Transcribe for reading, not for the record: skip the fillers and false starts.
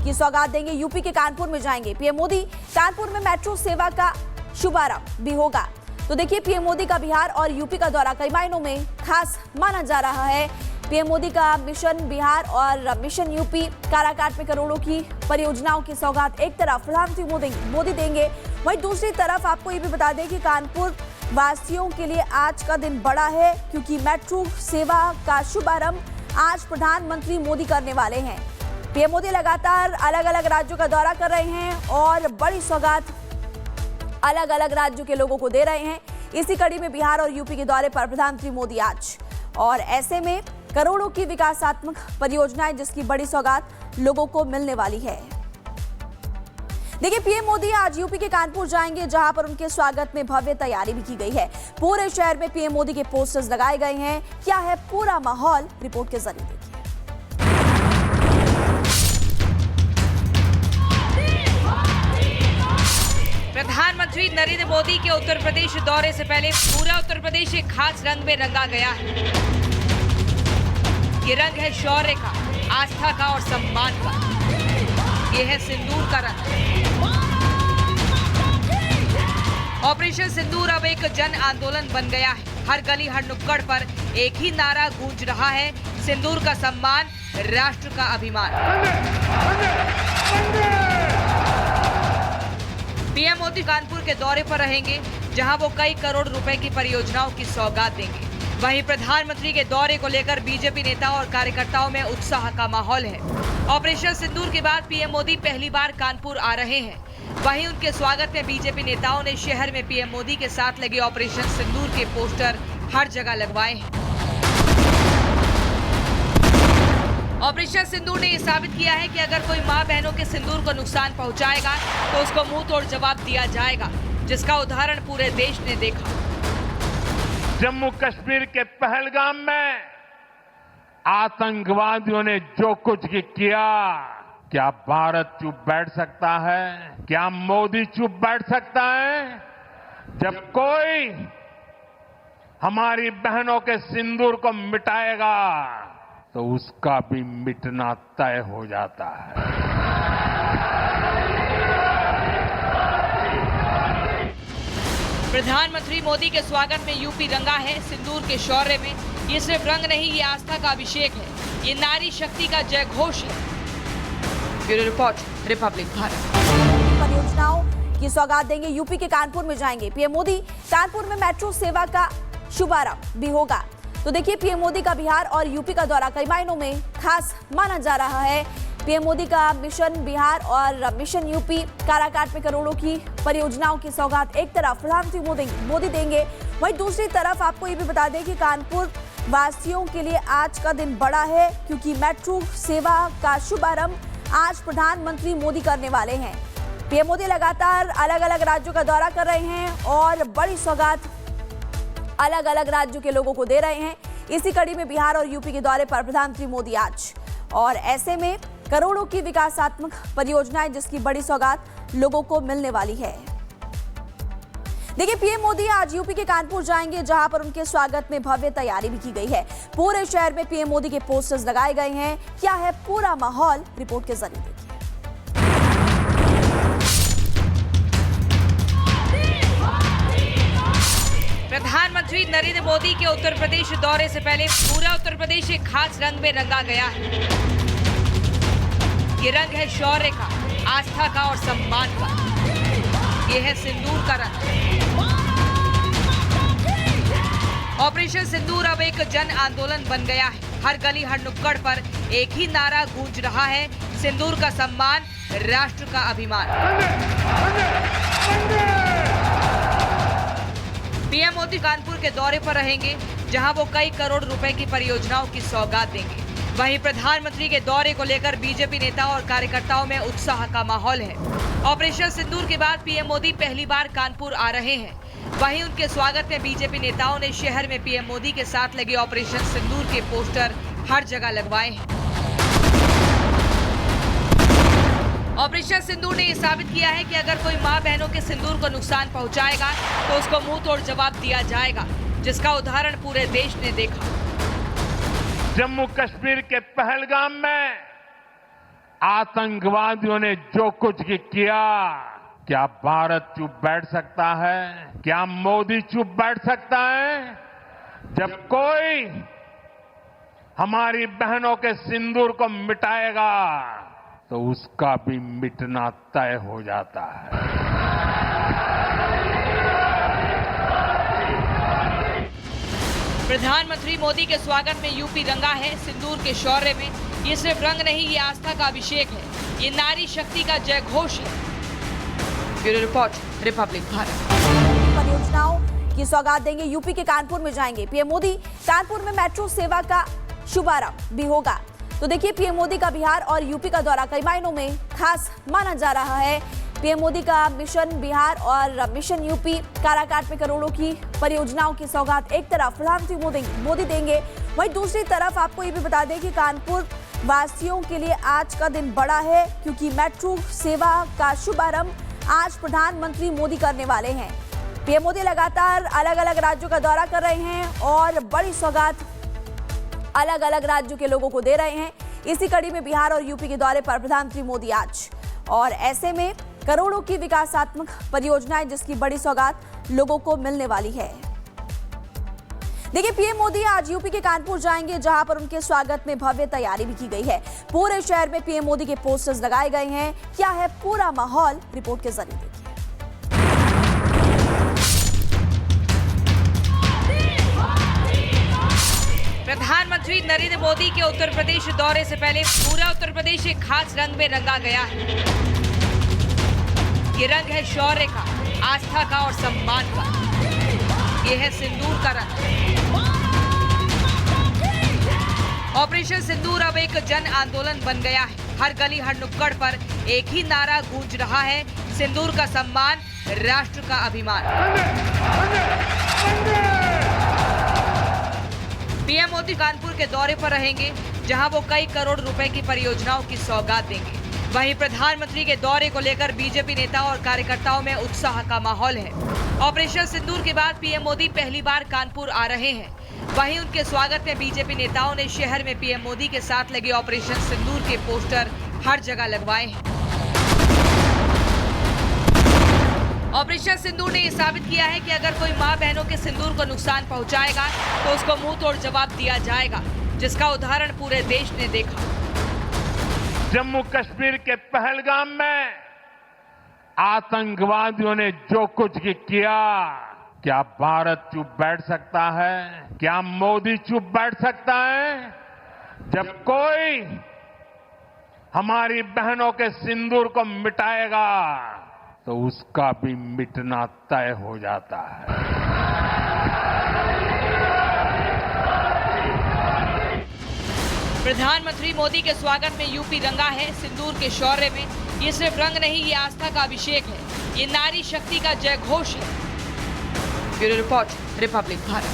की सौगात देंगे। यूपी के कानपुर में जाएंगे पीएम मोदी। कानपुर में मेट्रो सेवा का शुभारंभ भी होगा। तो देखिए, पीएम मोदी का बिहार और यूपी का दौरा कई मायनों में खास माना जा रहा है। पीएम मोदी का मिशन बिहार और मिशन यूपी, काराकाट में करोड़ों की परियोजनाओं की सौगात एक तरफ प्रधानमंत्री मोदी देंगे, वहीं दूसरी तरफ आपको ये भी बता दें कि कानपुर वासियों के लिए आज का दिन बड़ा है, क्योंकि मेट्रो सेवा का शुभारंभ आज प्रधानमंत्री मोदी करने वाले हैं। पीएम मोदी लगातार अलग अलग राज्यों का दौरा कर रहे हैं और बड़ी सौगात अलग अलग राज्यों के लोगों को दे रहे हैं। इसी कड़ी में बिहार और यूपी के दौरे पर प्रधानमंत्री मोदी आज, और ऐसे में करोड़ों की विकासात्मक परियोजनाएं जिसकी बड़ी सौगात लोगों को मिलने वाली है। देखिए, पीएम मोदी आज यूपी के कानपुर जाएंगे, जहां पर उनके स्वागत में भव्य तैयारी भी की गई है। पूरे शहर में पीएम मोदी के पोस्टर्स लगाए गए हैं। क्या है पूरा माहौल, रिपोर्ट के जरिए देखिए। प्रधानमंत्री नरेंद्र मोदी के उत्तर प्रदेश दौरे से पहले पूरा उत्तर प्रदेश एक खास रंग में रंगा गया है। ये रंग है शौर्य का, आस्था का और सम्मान का। ये है सिंदूर का रंग। ऑपरेशन सिंदूर अब एक जन आंदोलन बन गया है। हर गली हर नुक्कड़ पर एक ही नारा गूंज रहा है, सिंदूर का सम्मान, राष्ट्र का अभिमान। पीएम मोदी कानपुर के दौरे पर रहेंगे, जहां वो कई करोड़ रुपए की परियोजनाओं की सौगात देंगे। वहीं प्रधानमंत्री के दौरे को लेकर बीजेपी नेता और कार्यकर्ताओं में उत्साह का माहौल है। ऑपरेशन सिंदूर के बाद पीएम मोदी पहली बार कानपुर आ रहे हैं। वहीं उनके स्वागत में बीजेपी नेताओं ने शहर में पीएम मोदी के साथ लगे ऑपरेशन सिंदूर के पोस्टर हर जगह लगवाए हैं। ऑपरेशन सिंदूर ने ये साबित किया है कि अगर कोई मां बहनों के सिंदूर को नुकसान पहुंचाएगा तो उसको मुंह तोड़ जवाब दिया जाएगा, जिसका उदाहरण पूरे देश ने देखा। जम्मू कश्मीर के पहलगाम में आतंकवादियों ने जो कुछ किया, क्या भारत चुप बैठ सकता है? क्या मोदी चुप बैठ सकता है? जब कोई हमारी बहनों के सिंदूर को मिटाएगा तो उसका भी मिटना तय हो जाता है। प्रधानमंत्री मोदी के स्वागत में यूपी रंगा है सिंदूर के शौर्य में। ये सिर्फ रंग नहीं, ये आस्था का अभिषेक है। ये नारी शक्ति का जय घोष है। Bureau report, Republic Bharat. परियोजनाओं की सौगात देंगे। यूपी के कानपुर में जाएंगे पीएम मोदी। कानपुर में मेट्रो सेवा का शुभारंभ भी होगा। तो देखिए, पीएम मोदी का बिहार और यूपी का दौरा कई मायनों में खास माना जा रहा है। पीएम मोदी का मिशन बिहार और मिशन यूपी, काराकाट में करोड़ों की परियोजनाओं की सौगात एक तरफ प्रधानमंत्री मोदी देंगे, वहीं दूसरी तरफ आपको ये भी बता दें कि कानपुर वासियों के लिए आज का दिन बड़ा है, क्योंकि मेट्रो सेवा का शुभारंभ आज प्रधानमंत्री मोदी करने वाले हैं। पीएम मोदी लगातार अलग अलग राज्यों का दौरा कर रहे हैं और बड़ी सौगात अलग अलग राज्यों के लोगों को दे रहे हैं। इसी कड़ी में बिहार और यूपी के दौरे पर प्रधानमंत्री मोदी आज, और ऐसे में करोड़ों की विकासात्मक परियोजनाएं जिसकी बड़ी सौगात लोगों को मिलने वाली है। देखिए, पीएम मोदी आज यूपी के कानपुर जाएंगे, जहां पर उनके स्वागत में भव्य तैयारी भी की गई है। पूरे शहर में पीएम मोदी के पोस्टर्स लगाए गए हैं। क्या है पूरा माहौल, रिपोर्ट के जरिए देखिए। प्रधानमंत्री नरेंद्र मोदी के उत्तर प्रदेश दौरे से पहले पूरा उत्तर प्रदेश एक खास रंग में रंगा गया है। ये रंग है शौर्य का, आस्था का और सम्मान का। ये है सिंदूर का रंग। ऑपरेशन सिंदूर अब एक जन आंदोलन बन गया है। हर गली हर नुक्कड़ पर एक ही नारा गूंज रहा है, सिंदूर का सम्मान, राष्ट्र का अभिमान। पीएम मोदी कानपुर के दौरे पर रहेंगे, जहां वो कई करोड़ रुपए की परियोजनाओं की सौगात देंगे। वहीं प्रधानमंत्री के दौरे को लेकर बीजेपी नेता और कार्यकर्ताओं में उत्साह का माहौल है। ऑपरेशन सिंदूर के बाद पीएम मोदी पहली बार कानपुर आ रहे हैं। वहीं उनके स्वागत में बीजेपी नेताओं ने शहर में पीएम मोदी के साथ लगे ऑपरेशन सिंदूर के पोस्टर हर जगह लगवाए हैं। ऑपरेशन सिंदूर ने ये साबित किया है कि अगर कोई मां बहनों के सिंदूर को नुकसान पहुंचाएगा तो उसको मुंह तोड़ जवाब दिया जाएगा, जिसका उदाहरण पूरे देश ने देखा। जम्मू कश्मीर के पहलगाम में आतंकवादियों ने जो कुछ किया, क्या भारत चुप बैठ सकता है? क्या मोदी चुप बैठ सकता है? जब कोई हमारी बहनों के सिंदूर को मिटाएगा तो उसका भी मिटना तय हो जाता है। प्रधानमंत्री मोदी के स्वागत में यूपी रंगा है सिंदूर के शौर्य में। ये सिर्फ रंग नहीं, ये आस्था का अभिषेक है, ये नारी शक्ति का जय घोष है। Bureau report, Republic Bharat. परियोजनाओं की सौगात देंगे, यूपी के कानपुर में जाएंगे पीएम मोदी। कानपुर में मेट्रो सेवा का शुभारंभ भी होगा। तो देखिए, पीएम मोदी का बिहार और यूपी का दौरा कई मायनों में खास माना जा रहा है। पीएम मोदी का मिशन बिहार और मिशन यूपी, काराकाट में करोड़ों की परियोजनाओं की सौगात एक तरफ प्रधानमंत्री मोदी देंगे, वहीं दूसरी तरफ आपको ये भी बता दें कि कानपुर वासियों के लिए आज का दिन बड़ा है, क्योंकि मेट्रो सेवा का शुभारंभ आज प्रधानमंत्री मोदी करने वाले हैं। पीएम मोदी लगातार अलग अलग राज्यों का दौरा कर रहे हैं और बड़ी सौगात अलग अलग राज्यों के लोगों को दे रहे हैं। इसी कड़ी में बिहार और यूपी के दौरे पर प्रधानमंत्री मोदी आज, और ऐसे में करोड़ों की विकासात्मक परियोजनाएं जिसकी बड़ी सौगात लोगों को मिलने वाली है। देखिए, पीएम मोदी आज यूपी के कानपुर जाएंगे, जहां पर उनके स्वागत में भव्य तैयारी भी की गई है। पूरे शहर में पीएम मोदी के पोस्टर्स लगाए गए हैं। क्या है पूरा माहौल, रिपोर्ट के जरिए देखिए। प्रधानमंत्री नरेंद्र मोदी के उत्तर प्रदेश दौरे से पहले पूरा उत्तर प्रदेश एक खास रंग में रंगा गया है। ये रंग है शौर्य का, आस्था का और सम्मान का। ये है सिंदूर का रंग। ऑपरेशन सिंदूर अब एक जन आंदोलन बन गया है। हर गली, हर नुक्कड़ पर एक ही नारा गूंज रहा है, सिंदूर का सम्मान, राष्ट्र का अभिमान। पीएम मोदी कानपुर के दौरे पर रहेंगे, जहां वो कई करोड़ रुपए की परियोजनाओं की सौगात देंगे। वहीं प्रधानमंत्री के दौरे को लेकर बीजेपी नेता और कार्यकर्ताओं में उत्साह का माहौल है। ऑपरेशन सिंदूर के बाद पीएम मोदी पहली बार कानपुर आ रहे हैं। वहीं उनके स्वागत में बीजेपी नेताओं ने शहर में पीएम मोदी के साथ लगे ऑपरेशन सिंदूर के पोस्टर हर जगह लगवाए हैं। ऑपरेशन सिंदूर ने ये साबित किया है कि अगर कोई मां बहनों के सिंदूर को नुकसान पहुंचाएगा तो उसको मुंह तोड़ जवाब दिया जाएगा, जिसका उदाहरण पूरे देश ने देखा। जम्मू कश्मीर के पहलगाम में आतंकवादियों ने जो कुछ किया, क्या भारत चुप बैठ सकता है? क्या मोदी चुप बैठ सकता है? जब कोई हमारी बहनों के सिंदूर को मिटाएगा तो उसका भी मिटना तय हो जाता है। प्रधानमंत्री मोदी के स्वागत में यूपी रंगा है सिंदूर के शौर्य में। ये सिर्फ रंग नहीं, ये आस्था का अभिषेक है, ये नारी शक्ति का जय घोष है। Bureau report, Republic Bharat.